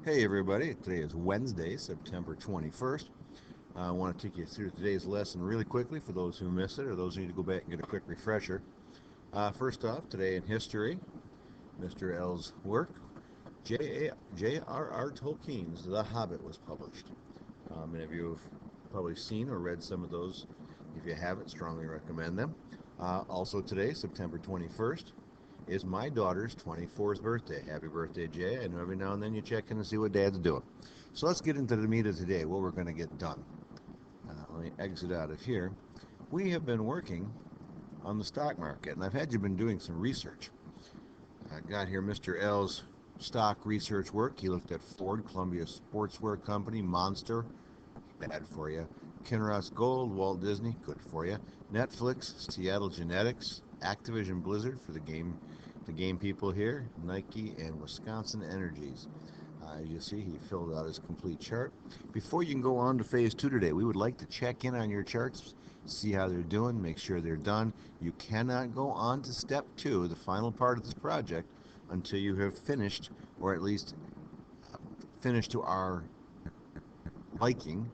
Hey everybody, today is Wednesday, September 21st. I want to take you through today's lesson really quickly for those who missed it or those who need to go back and get a quick refresher. First off, today in history, Mr. L's work, J.R.R. Tolkien's The Hobbit was published. Many of you have probably seen or read some of those. If you haven't, strongly recommend them. Also today, September 21st, is my daughter's 24th birthday. Happy birthday, Jay. I know every now and then you check in and see what Dad's doing. So let's get into the meat of today, what we're going to get done. Let me exit out of here. We have been working on the stock market, and I've had you been doing some research. I got here Mr. L's stock research work. He looked at Ford, Columbia Sportswear Company, Monster, bad for you. Kinross Gold, Walt Disney, good for you. Netflix, Seattle Genetics, Activision Blizzard for the game people here, Nike, and Wisconsin Energies. As you see, he filled out his complete chart. Before you can go on to phase two today, we would like to check in on your charts, see how they're doing, make sure they're done. You cannot go on to step two, the final part of this project, until you have finished, or at least finished to our liking,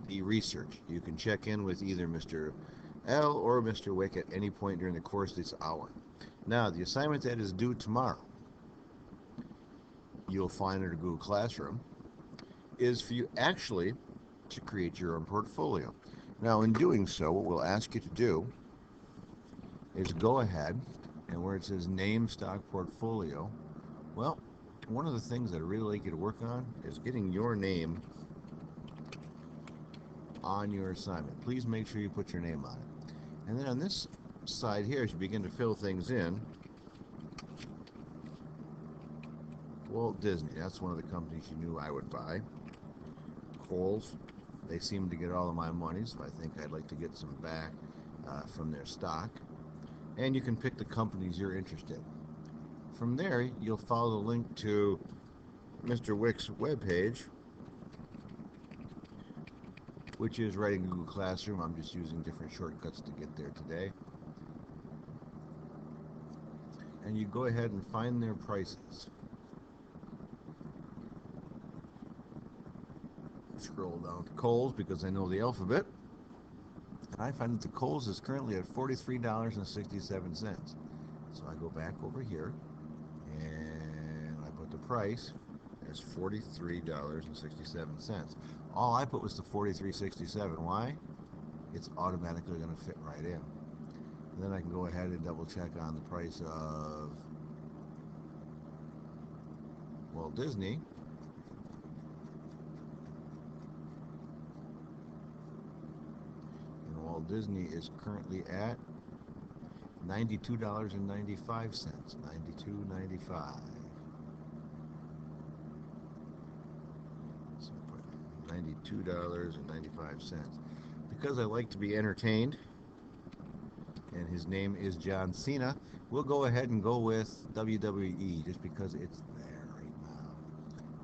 the research. You can check in with either Mr. L or Mr. Wick at any point during the course of this hour. Now, the assignment that is due tomorrow, you'll find in a Google Classroom, is for you actually to create your own portfolio. Now, in doing so, what we'll ask you to do is go ahead and where it says name stock portfolio, well, one of the things that I really like you to work on is getting your name on your assignment. Please make sure you put your name on it. And then on this side here, as you begin to fill things in, Walt Disney, that's one of the companies you knew I would buy. Kohl's, they seem to get all of my money, so I think I'd like to get some back from their stock. And you can pick the companies you're interested in. From there, you'll follow the link to Mr. Wick's webpage, which is right in Google Classroom. I'm just using different shortcuts to get there today. And you go ahead and find their prices. Scroll down to Kohl's because I know the alphabet. And I find that the Kohl's is currently at $43.67. So I go back over here and I put the price as $43.67. All I put was the $43.67. Why? It's automatically going to fit right in. And then I can go ahead and double check on the price of Walt Disney. And Walt Disney is currently at $92.95. $92.95. So I put $92.95. Because I like to be entertained, and his name is John Cena, we'll go ahead and go with WWE just because it's there right now.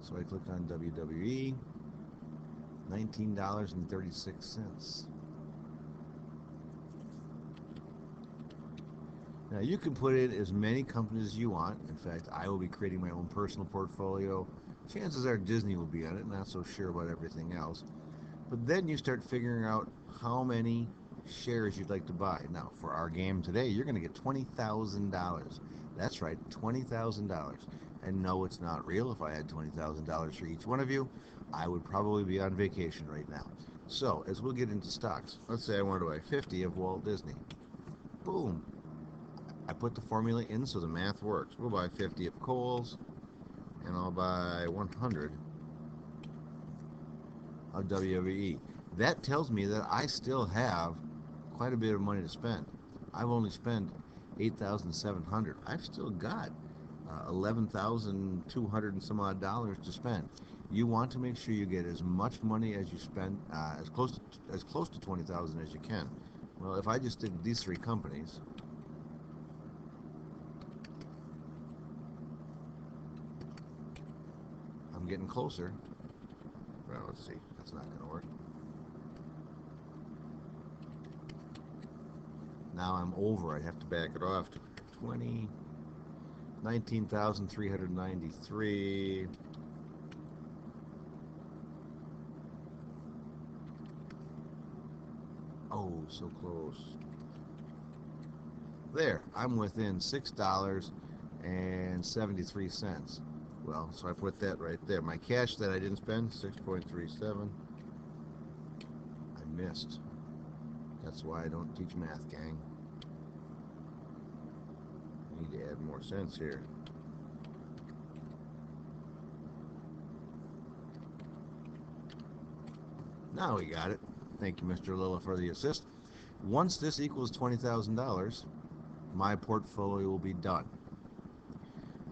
So I click on WWE, $19.36. Now you can put in as many companies as you want. In fact, I will be creating my own personal portfolio. Chances are Disney will be on it, not so sure about everything else. But then you start figuring out how many shares you'd like to buy. Now, for our game today, you're going to get $20,000. That's right, $20,000. And no, it's not real. If I had $20,000 for each one of you, I would probably be on vacation right now. So, as we'll get into stocks, let's say I wanted to buy 50 of Walt Disney. Boom. I put the formula in so the math works. We'll buy 50 of Kohl's, and I'll buy 100 of WWE. That tells me that I still have quite a bit of money to spend. I've only spent 8,700. I've still got 11,200 and some odd dollars to spend. You want to make sure you get as much money as you spend, as close to 20,000 as you can. Well, if I just did these three companies, I'm getting closer. Well, let's see. That's not going to work. Now I'm over. I have to back it off to 20, 19,393. Oh, so close. There, I'm within $6.73. Well, so I put that right there. My cash that I didn't spend, 6.37. I missed. That's why I don't teach math, gang. I need to add more cents here. Now we got it. Thank you, Mr. Lilla, for the assist. Once this equals $20,000, my portfolio will be done.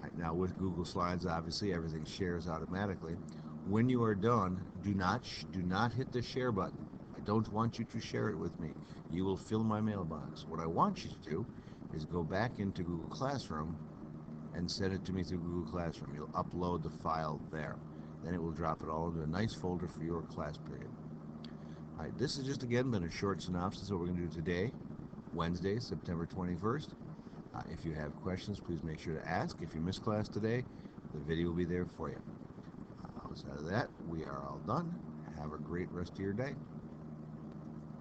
Right, now with Google Slides, obviously everything shares automatically. When you are done, do not hit the share button. I don't want you to share it with me. You will fill my mailbox. What I want you to do is go back into Google Classroom and send it to me through Google Classroom. You'll upload the file there. Then it will drop it all into a nice folder for your class period. All right, this has just again been a short synopsis of what we're going to do today, Wednesday, September 21st. If you have questions, please make sure to ask. If you missed class today, the video will be there for you. Outside of that, we are all done. Have a great rest of your day.